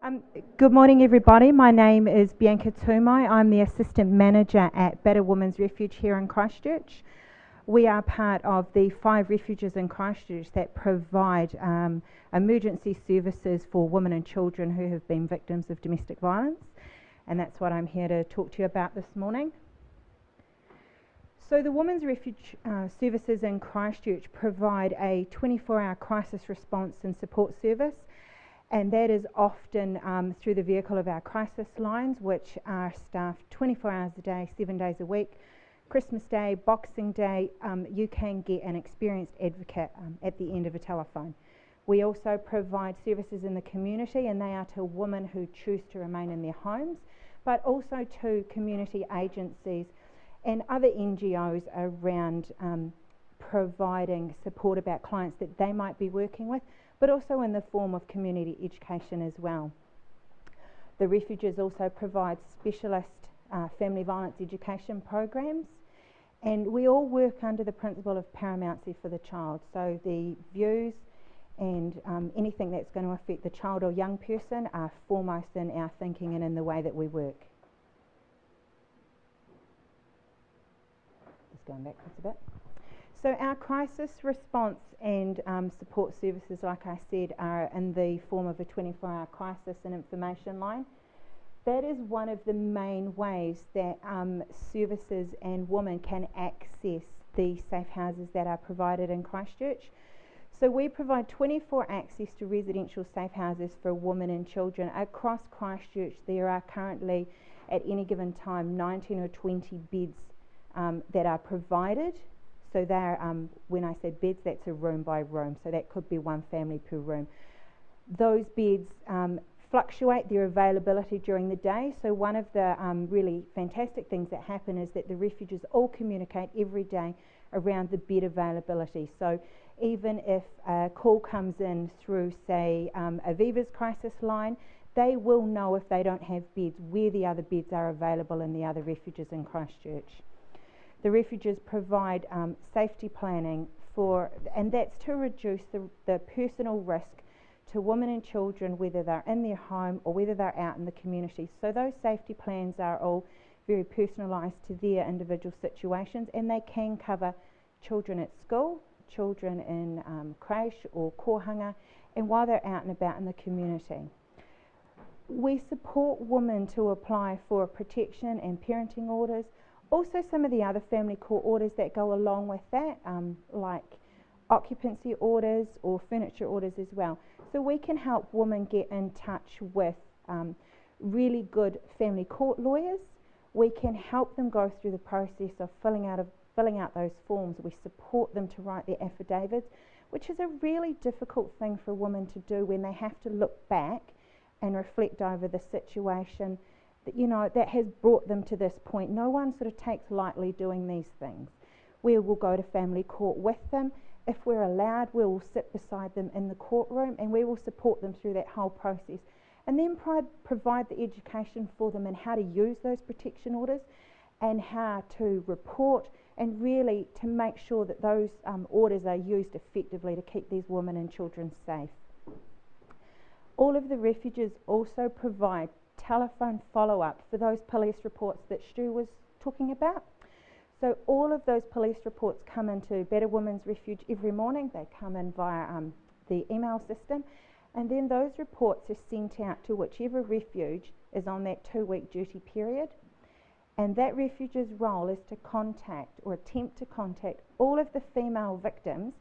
Um, Good morning, everybody. My name is Bianca. I'm the Assistant Manager at Battered Women's Refuge here in Christchurch. We are part of the 5 refuges in Christchurch that provide emergency services for women and children who have been victims of domestic violence, and that's what I'm here to talk to you about this morning. So the Women's Refuge Services in Christchurch provide a 24-hour crisis response and support service, and that is often through the vehicle of our crisis lines, which are staffed 24 hours a day, 7 days a week. Christmas Day, Boxing Day, you can get an experienced advocate at the end of a telephone. We also provide services in the community, and they are to women who choose to remain in their homes, but also to community agencies and other NGOs around providing support about clients that they might be working with, but also in the form of community education as well. The refuges also provide specialist family violence education programs, and we all work under the principle of paramountcy for the child. So the views and anything that's going to affect the child or young person are foremost in our thinking and in the way that we work. Just going backwards a bit. So our crisis response and support services, like I said, are in the form of a 24-hour crisis and information line. That is one of the main ways that services and women can access the safe houses that are provided in Christchurch. So we provide 24 access to residential safe houses for women and children. Across Christchurch, there are currently, at any given time, 19 or 20 beds that are provided. So they're, when I say beds, that's a room by room, so that could be one family per room. Those beds fluctuate their availability during the day, so one of the really fantastic things that happen is that the refuges all communicate every day around the bed availability. So even if a call comes in through, say, Aviva's crisis line, they will know if they don't have beds where the other beds are available in the other refuges in Christchurch. The refuges provide safety planning and that's to reduce the personal risk to women and children, whether they're in their home or whether they're out in the community. So those safety plans are all very personalised to their individual situations, and they can cover children at school, children in creche or kohanga, and while they're out and about in the community. We support women to apply for protection and parenting orders. Also, some of the other family court orders that go along with that, like occupancy orders or furniture orders as well. So we can help women get in touch with really good family court lawyers. We can help them go through the process of filling out those forms. We support them to write their affidavits, which is a really difficult thing for women to do when they have to look back and reflect over the situation that has brought them to this point. No one sort of takes lightly doing these things. We will go to family court with them. If we're allowed, we will sit beside them in the courtroom, and we will support them through that whole process, and then provide the education for them in how to use those protection orders and how to report, and really to make sure that those orders are used effectively to keep these women and children safe. All of the refuges also provide telephone follow-up for those police reports that Stu was talking about. So all of those police reports come into Battered Women's Refuge every morning. They come in via the email system, and then those reports are sent out to whichever refuge is on that 2-week duty period. And that refuge's role is to contact or attempt to contact all of the female victims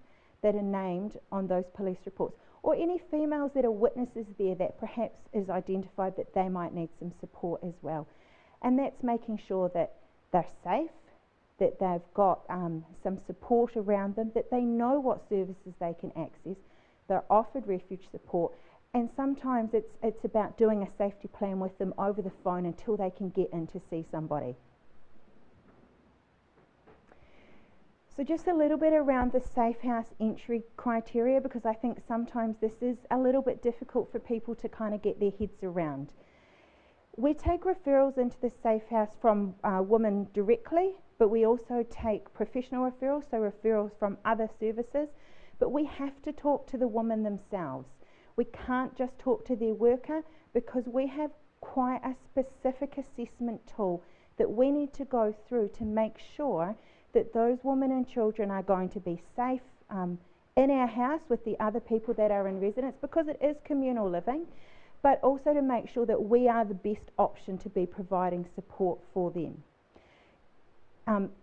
that are named on those police reports, or any females that are witnesses there that perhaps is identified that they might need some support as well. And that's making sure that they're safe, that they've got some support around them, that they know what services they can access, they're offered refuge support, and sometimes it's about doing a safety plan with them over the phone until they can get in to see somebody. So just a little bit around the safe house entry criteria, because I think sometimes this is a little bit difficult for people to kind of get their heads around. We take referrals into the safe house from women directly, but we also take professional referrals, so referrals from other services, but we have to talk to the women themselves. We can't just talk to their worker because we have quite a specific assessment tool that we need to go through to make sure that those women and children are going to be safe in our house with the other people that are in residence, because it is communal living, but also to make sure that we are the best option to be providing support for them.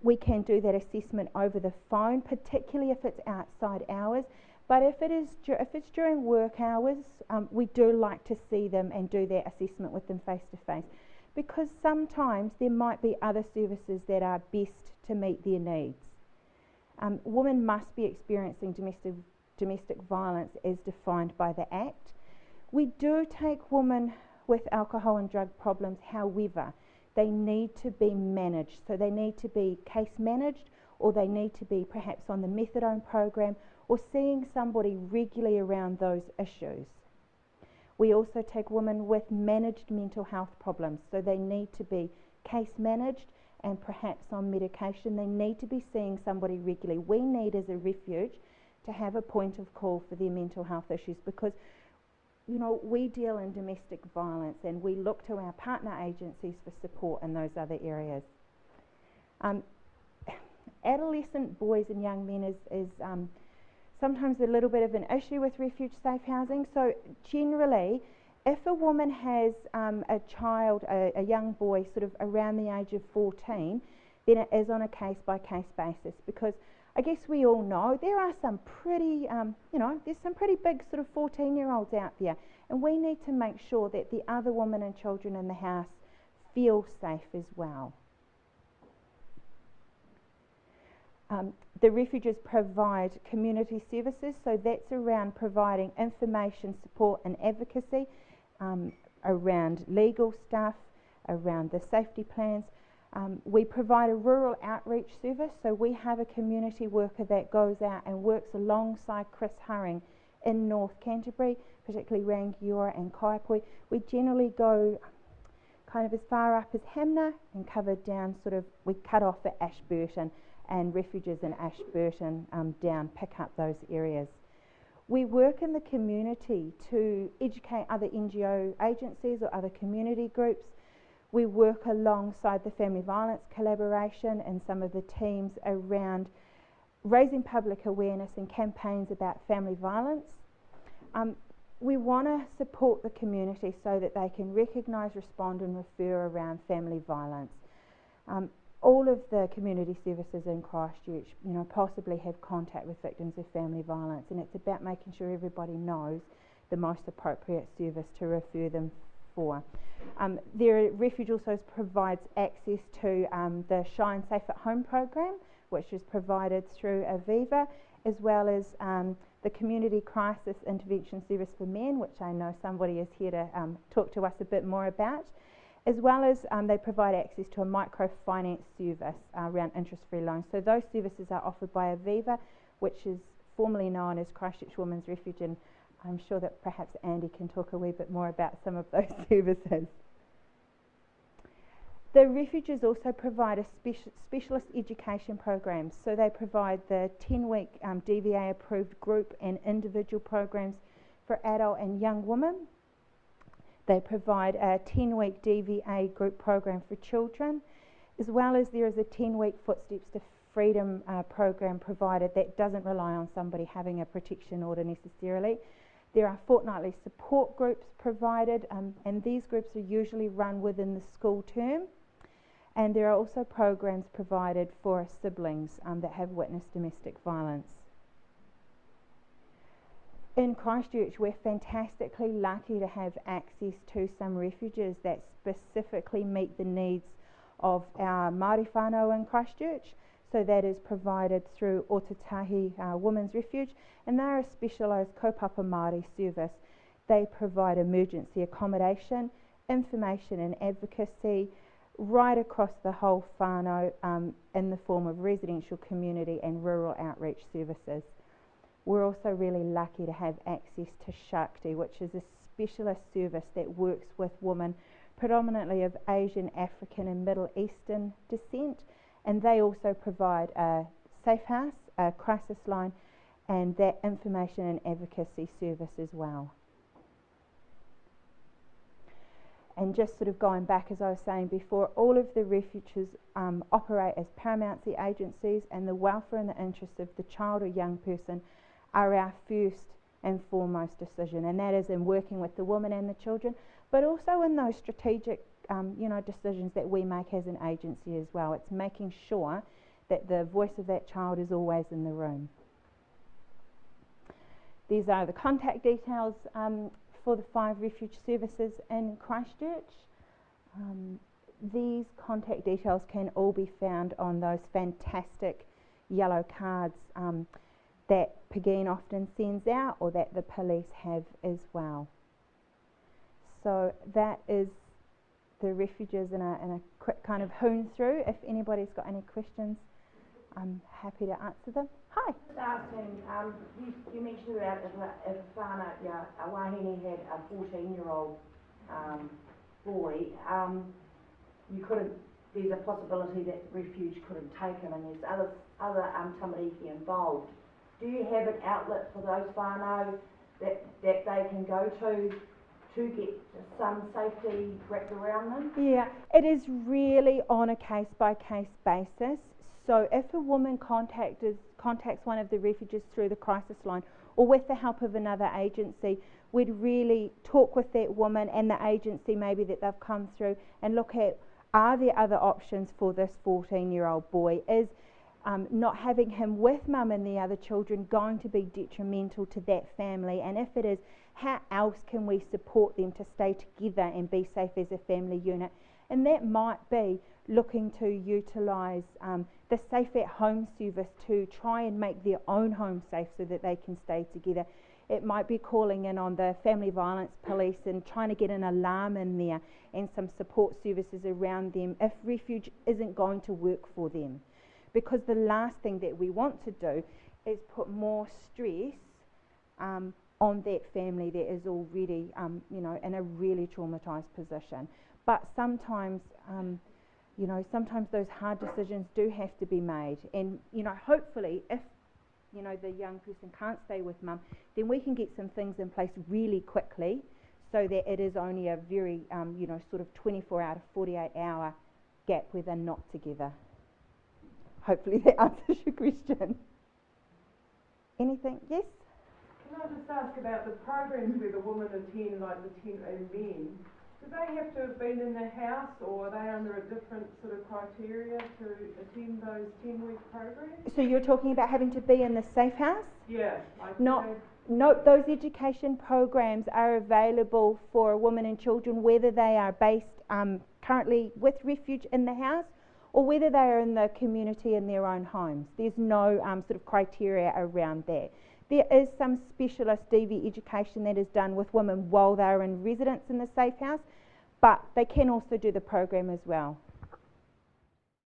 We can do that assessment over the phone, particularly if it's outside hours, but if it's during work hours, we do like to see them and do that assessment with them face to face, because sometimes there might be other services that are best to meet their needs. Women must be experiencing domestic violence as defined by the Act. We do take women with alcohol and drug problems, however, they need to be managed. So they need to be case managed, or they need to be perhaps on the methadone program, or seeing somebody regularly around those issues. We also take women with managed mental health problems, so they need to be case managed and perhaps on medication. They need to be seeing somebody regularly. We need, as a refuge, to have a point of call for their mental health issues, because we deal in domestic violence and we look to our partner agencies for support in those other areas. Adolescent boys and young men is sometimes a little bit of an issue with refuge safe housing. So generally, if a woman has a child, a young boy sort of around the age of 14, then it is on a case-by-case basis, because I guess we all know there are some pretty, there's some pretty big sort of 14-year-olds out there, and we need to make sure that the other women and children in the house feel safe as well. The refuges provide community services, so that's around providing information, support and advocacy, around legal stuff, around the safety plans. We provide a rural outreach service, so we have a community worker that goes out and works alongside Chris Hurring in North Canterbury, particularly Rangiora and Kaipoi. We generally go kind of as far up as Hamner and cover down we cut off at Ashburton, and refuges in Ashburton down pick up those areas. We work in the community to educate other NGO agencies or other community groups. We work alongside the Family Violence Collaboration and some of the teams around raising public awareness and campaigns about family violence. We want to support the community so that they can recognise, respond and refer around family violence. All of the community services in Christchurch, possibly have contact with victims of family violence, and it's about making sure everybody knows the most appropriate service to refer them for. The refuge also provides access to the Shine Safe at Home program, which is provided through Aviva, as well as the Community Crisis Intervention Service for Men, which I know somebody is here to talk to us a bit more about, as well as they provide access to a microfinance service around interest-free loans. So those services are offered by Aviva, which is formerly known as Christchurch Women's Refuge, and I'm sure that perhaps Andy can talk a wee bit more about some of those services. The refuges also provide a specialist education programs, so they provide the 10-week DVA approved group and individual programs for adult and young women. They provide a 10-week DVA group program for children, as well as there is a 10-week Footsteps to Freedom program provided that doesn't rely on somebody having a protection order necessarily. There are fortnightly support groups provided, and these groups are usually run within the school term. And there are also programs provided for siblings that have witnessed domestic violence. In Christchurch, we're fantastically lucky to have access to some refuges that specifically meet the needs of our Māori whānau in Christchurch. So that is provided through Otatahi Women's Refuge, and they're a specialised kaupapa Māori service. They provide emergency accommodation, information and advocacy right across the whole whānau in the form of residential, community and rural outreach services. We're also really lucky to have access to Shakti, which is a specialist service that works with women predominantly of Asian, African and Middle Eastern descent, and they also provide a safe house, a crisis line and that information and advocacy service as well. And just sort of going back, as I was saying before, all of the refuges operate as paramountcy agencies, and the welfare and the interests of the child or young person are our first and foremost decision, and that is in working with the women and the children, but also in those strategic decisions that we make as an agency as well. It's making sure that the voice of that child is always in the room. These are the contact details for the 5 refuge services in Christchurch. These contact details can all be found on those fantastic yellow cards that Pegeen often sends out, or that the police have as well. So that is the refuges in a quick kind of hoon through. If anybody's got any questions, I'm happy to answer them. Hi. Just asking, you mentioned about if a whānau, a wahine had a 14-year-old boy, you couldn't. There's a possibility that the refuge couldn't take him, and there's other tamariki involved. Do you have an outlet for those whānau that they can go to get some safety wrapped around them? Yeah, it is really on a case-by-case basis. So if a woman contacts one of the refuges through the crisis line, or with the help of another agency, we'd really talk with that woman and the agency maybe that they've come through and look at, are there other options for this 14-year-old boy? Is not having him with mum and the other children going to be detrimental to that family? And if it is, how else can we support them to stay together and be safe as a family unit? And that might be looking to utilise the Safe at Home service to try and make their own home safe so that they can stay together. It might be calling in on the family violence police and trying to get an alarm in there and some support services around them if refuge isn't going to work for them. Because the last thing that we want to do is put more stress on that family that is already in a really traumatised position. But sometimes sometimes those hard decisions do have to be made, and hopefully if the young person can't stay with mum, then we can get some things in place really quickly so that it is only a very sort of 24 hour to 48 hour gap where they're not together. Hopefully that answers your question. Anything? Yes? Can I just ask about the programs where the women attend, like the 10 and men? Do they have to have been in the house, or are they under a different sort of criteria to attend those 10-week programs? So you're talking about having to be in the safe house? Yeah. No, those education programs are available for women and children whether they are based currently with refuge in the house or whether they are in the community in their own homes. There's no sort of criteria around that. There is some specialist DV education that is done with women while they're in residence in the safe house, but they can also do the program as well.